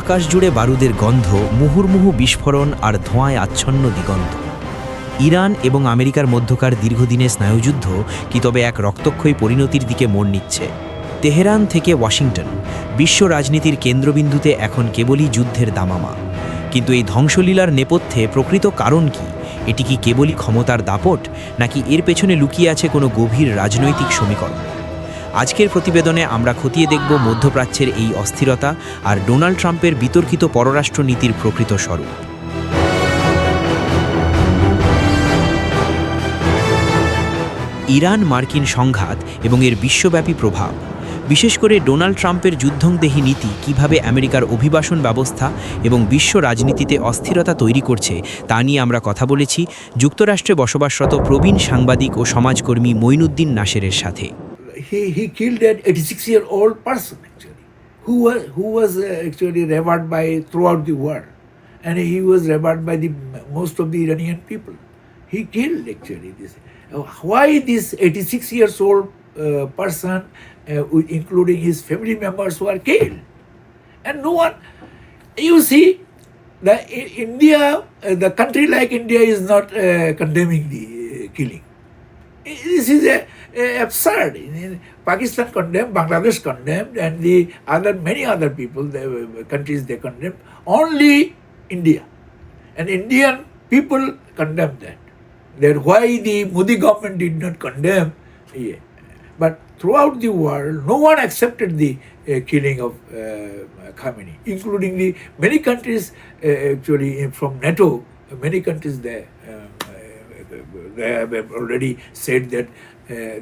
আকাশ জুড়ে বারুদের গন্ধ, মুহুর্মুহু বিস্ফোরণ আর ধোঁয়ায় আচ্ছন্ন দিগন্ত। ইরান এবং আমেরিকার মধ্যকার দীর্ঘদিনের স্নায়ুযুদ্ধ কি তবে এক রক্তক্ষয়ী পরিণতির দিকে মোড় নিচ্ছে? তেহরান থেকে ওয়াশিংটন, বিশ্ব রাজনীতির কেন্দ্রবিন্দুতে এখন কেবলই যুদ্ধের দামামা। কিন্তু এই ধ্বংসলীলার নেপথ্যে প্রকৃত কারণ কি? এটি কি কেবলই ক্ষমতার দাপট, নাকি এর পেছনে লুকিয়ে আছে কোনো গভীর রাজনৈতিক সমীকরণ? আজকের প্রতিবেদনে আমরা খতিয়ে দেখব মধ্যপ্রাচ্যের এই অস্থিরতা আর ডোনাল্ড ট্রাম্পের বিতর্কিত পররাষ্ট্রনীতির প্রকৃত স্বরূপ। ইরান মার্কিন সংঘাত এবং এর বিশ্বব্যাপী প্রভাব, বিশেষ করে ডোনাল্ড ট্রাম্পের যুদ্ধংদেহী নীতি কিভাবে আমেরিকার অভিবাসন ব্যবস্থা এবং বিশ্ব রাজনীতিতে অস্থিরতা তৈরি করছে তা নিয়ে আমরা কথা বলেছি যুক্তরাষ্ট্রে বসবাসরত প্রবীণ সাংবাদিক ও সমাজকর্মী মঈনুদ্দিন নাসেরের সাথে। He killed an 86-year-old person actually, who was actually revered by throughout the world, and he was revered by the most of the Iranian people. He killed actually this. Why this 86 years old person, including his family members, were killed, and no one. You see, the India, the country like India, is not condemning the killing. This is absurd. Pakistan condemned, Bangladesh condemned, and the many other people, the countries, they condemned. Only India, and Indian people condemned that. That why the Modi government did not condemn. Yeah. But throughout the world, no one accepted the killing of Khamenei, including the many countries actually from NATO. Many countries there. They have already said that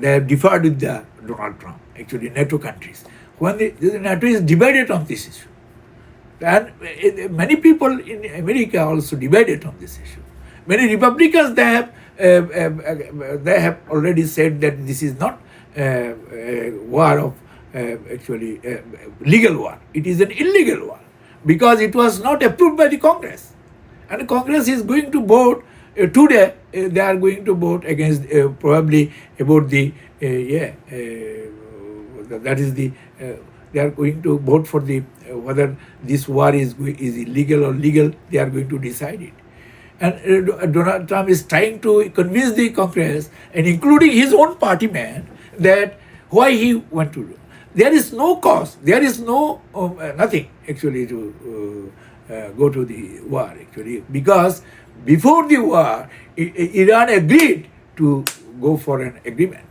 they have differed with the Donald Trump, actually NATO countries. When the NATO is divided on this issue. And many people in America also divided on this issue. Many Republicans, they have already said that this is not a war of actually legal war. It is an illegal war because it was not approved by the Congress. And the Congress is going to vote today. They are going to vote against probably about the that is the they are going to vote for the whether this war is illegal or legal. They are going to decide it. And Donald Trump is trying to convince the Congress, and including his own party man, that why he want to do. There is no cause. There is no nothing actually to go to the war actually, because before the war, Iran agreed to go for an agreement.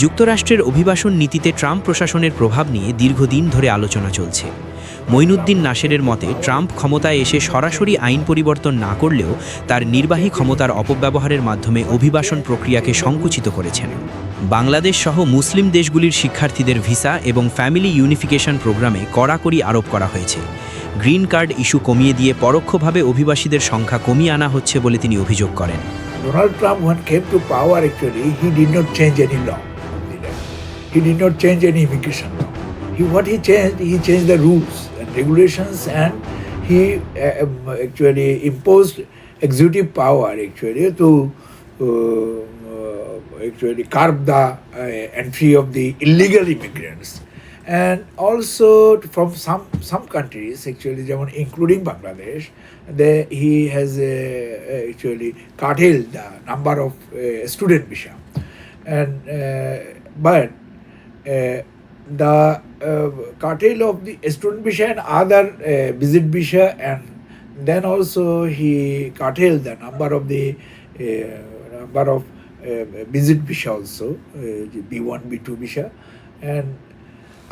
যুক্তরাষ্ট্রের অভিবাসন নীতিতে Trump প্রশাসনের প্রভাব নিয়ে দীর্ঘদিন ধরে আলোচনা চলছে। মঈনুদ্দিন নাসেরের মতে ট্রাম্প ক্ষমতায় এসে সরাসরি আইন পরিবর্তন না করলেও তার নির্বাহী ক্ষমতার অপব্যবহারের মাধ্যমে অভিবাসন প্রক্রিয়াকে সংকুচিত করেছেন। বাংলাদেশ সহ মুসলিম দেশগুলির শিক্ষার্থীদের ভিসা এবং ফ্যামিলি ইউনিফিকেশন প্রোগ্রামে কড়াকড়ি আরোপ করা হয়েছে। গ্রিন কার্ড ইস্যু কমিয়ে দিয়ে পরোক্ষভাবে অভিবাসীদের সংখ্যা কমিয়ে আনা হচ্ছে বলে তিনি অভিযোগ করেন। Donald Trump, when came to power, actually, he did not change any law. He did not change any immigration law. What he changed the rules and regulations, and he actually imposed executive power actually to actually curb the entry of the illegal immigrants. And also from some countries actually, including Bangladesh, he has actually curtailed the number of student visa, and but the curtail of the student visa and other visit visa, and then also he curtailed the number of visit visa also, B1, B2 visa, and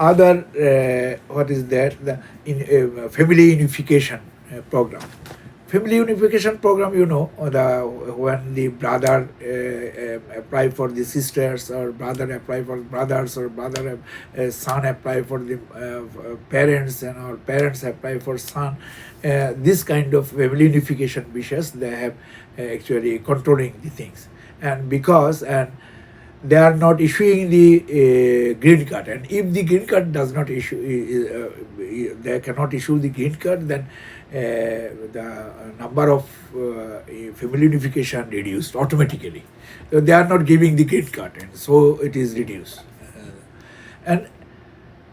other what is that, the family unification program. Family unification program, when the brother apply for the sisters, or brother apply for brothers, or brother son apply for the parents, and our parents apply for son. This kind of family unification visas, they have actually controlling the things, and because they are not issuing the green card, and if the green card does not issue, they cannot issue the green card, then the number of family unification reduced automatically. They are not giving the green card, and so it is reduced. And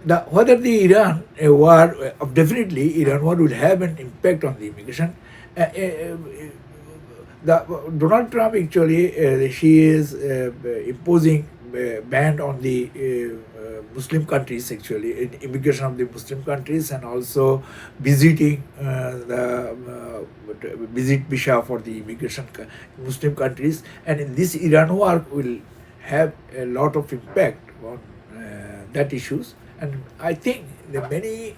whether the Iran war, definitely Iran war will have an impact on the immigration. Donald Trump actually, she is imposing ban on the Muslim countries, actually immigration of the Muslim countries, and also visiting the visit visa for the immigration Muslim countries. And in this Iran war will have a lot of impact on that issues. And I think that many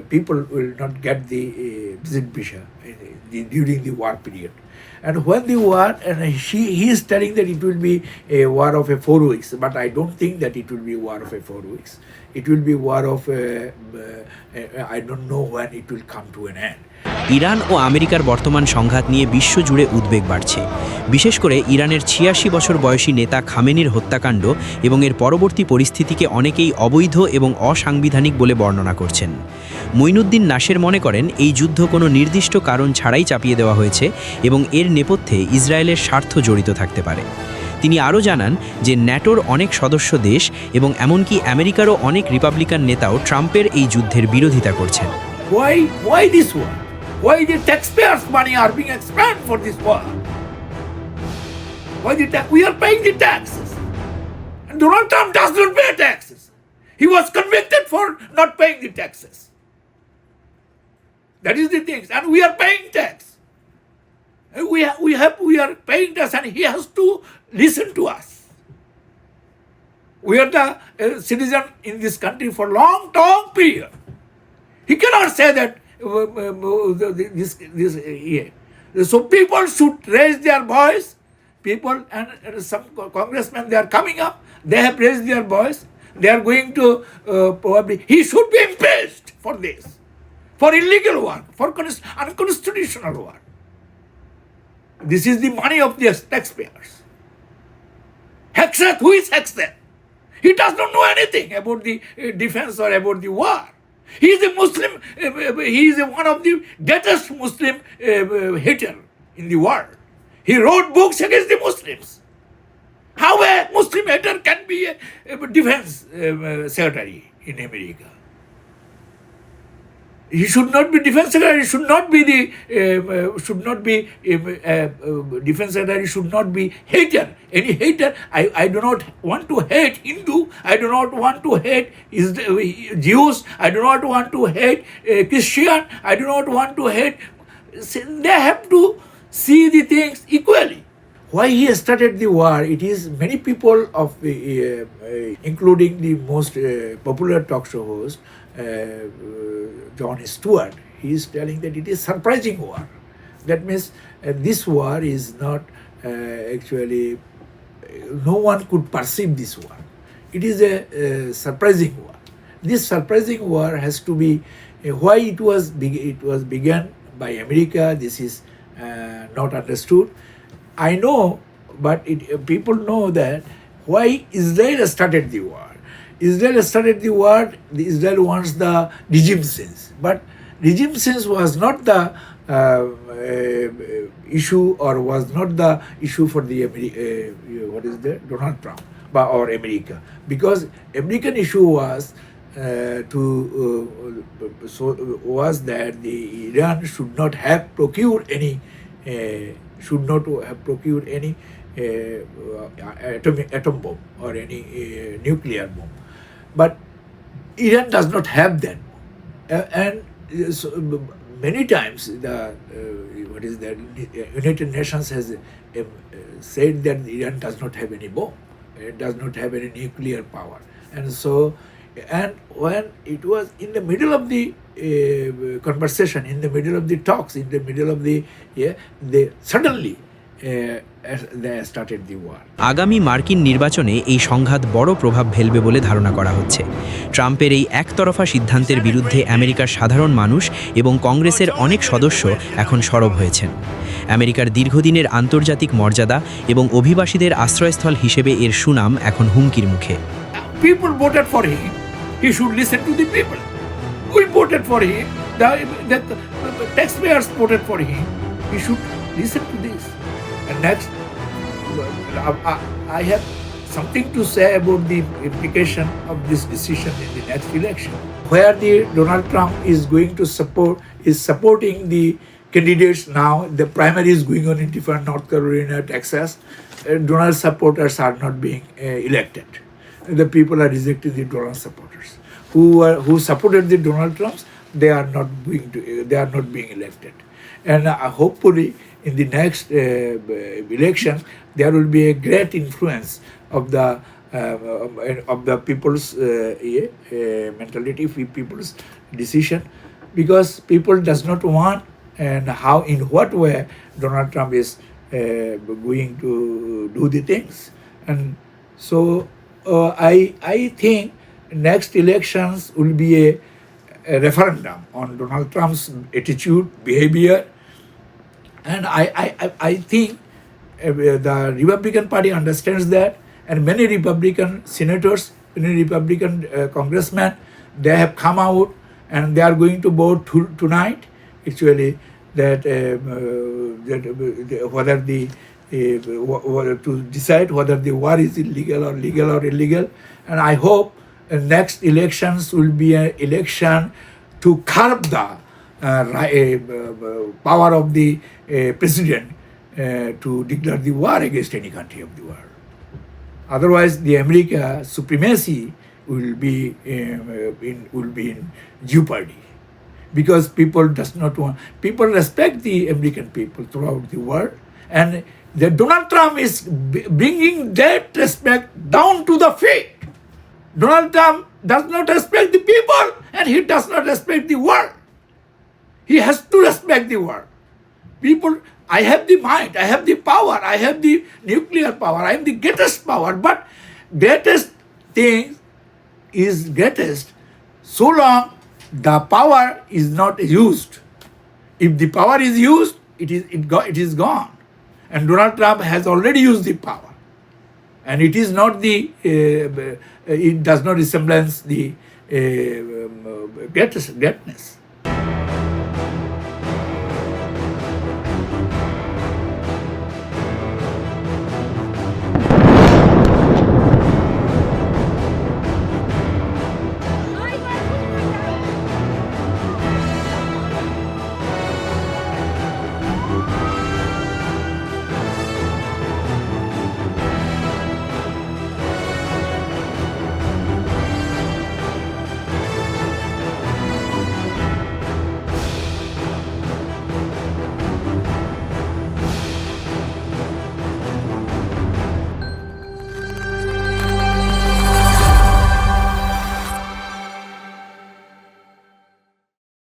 people will not get the visit visa during the war period. And when the war, and he is telling that it will be a war of 4 weeks, but I don't think that it will be a war of 4 weeks. It will be war of, I don't know when it will come to an end. Iran ও আমেরিকার বর্তমান সংঘাত নিয়ে বিশ্বজুড়ে উদ্বেগ বাড়ছে। বিশেষ করে ইরানের ৮৬ বছর বয়সী নেতা খামেনির হত্যাকাণ্ড এবং এর পরবর্তী পরিস্থিতিকে অনেকেই অবৈধ এবং অসাংবিধানিক বলে বর্ণনা করছেন। মঈনুদ্দিন নাসের মনে করেন এই যুদ্ধ কোনো নির্দিষ্ট কারণ ছাড়াই চাপিয়ে দেওয়া হয়েছে এবং এর নেপথ্যে ইসরায়েলের স্বার্থ জড়িত থাকতে পারে। তিনি আরও জানান যে ন্যাটোর অনেক সদস্য দেশ এবং এমনকি আমেরিকারও অনেক রিপাবলিকান নেতাও ট্রাম্পের এই যুদ্ধের বিরোধিতা করছেন। Why this war? Why the taxpayers' money are being spent for this war? Why we are paying the taxes, and Donald Trump does not pay taxes. He was convicted for not paying the taxes. That is the thing, and we are paying tax. We are paying tax, and he has to listen to us. We are the citizen in this country for long period. He cannot say that this here. So people should raise their voice. People and some congressmen, they are coming up. They have raised their voice. They are going to probably. He should be impeached for this, for illegal work, for unconstitutional work. This is the money of the taxpayers. Hexeth, who is Hexeth? He does not know anything about the defense or about the war. He is a Muslim, he is one of the greatest Muslim hater in the world. He wrote books against the Muslims. How a Muslim hater can be a defense secretary in America? He should not be defense secretary. He should not be defense secretary. Should not be hater. Any hater. I do not want to hate Hindu. I do not want to hate Jews. I do not want to hate Christian. I do not want to hate. They have to see the things equally. Why he has started the war? It is many people of, including the most popular talk show host, Jon Stewart. He is telling that it is surprising war. That means this war is not actually, no one could perceive this war. It is a surprising war. This surprising war has to be why it was begun by America. This is not understood. I know, but people know that why Israel started the war. Israel started the war. Israel wants the regime change, but regime change was not the issue, or was not the issue for the Donald Trump or America, because American issue was was that the Iran should not have procured any atom bomb or any nuclear bomb. But Iran does not have that. And so many times the United Nations has said that Iran does not have any bomb. It does not have any nuclear power. And so, and when it was in the middle of the conversation, in the middle of the talks, in the middle of the they suddenly they started the war. আগামী মার্কিন নির্বাচনে এই সংঘাত বড় প্রভাব ফেলবে বলে ধারণা করা হচ্ছে। ট্রাম্পের এই একতরফা সিদ্ধান্তের বিরুদ্ধে আমেরিকার সাধারণ মানুষ এবং কংগ্রেসের অনেক সদস্য এখন সরব হয়েছেন। আমেরিকার দীর্ঘদিনের আন্তর্জাতিক মর্যাদা এবং অভিবাসীদের আশ্রয়স্থল হিসেবে এর সুনাম এখন হুমকির মুখে। People voted for him. He should listen to the people. We voted for him. The taxpayers voted for him. He should listen to this. And next, I have something to say about the implication of this decision in the next election, where the Donald Trump is going to supporting the candidates now. The primary is going on in different North Carolina, Texas. Donald supporters are not being elected. The people are rejecting the Donald supporters. Who supported the Donald Trumps, they are not being elected. And hopefully in the next election there will be a great influence of the people's mentality, people's decision, because people does not want, and how, in what way Donald Trump is going to do the things. And so I think next elections will be a referendum on Donald Trump's attitude, behavior, and I think the Republican Party understands that, and many Republican senators, many Republican congressmen, they have come out and they are going to vote tonight, actually, that whether to decide whether the war is illegal or legal or illegal. And I hope next elections will be an election to curb the power of the president to declare the war against any country of the world. Otherwise, the America supremacy will be in jeopardy, because people respect the American people throughout the world, and the Donald Trump is bringing that respect down to the feet. Donald Trump does not respect the people, and he does not respect the world. He has to respect the world. People, I have the might, I have the power, I have the nuclear power, I am the greatest power, but greatest thing is greatest so long the power is not used. If the power is used, it is gone. And Donald Trump has already used the power, and it is not it does not resemblance the greatness.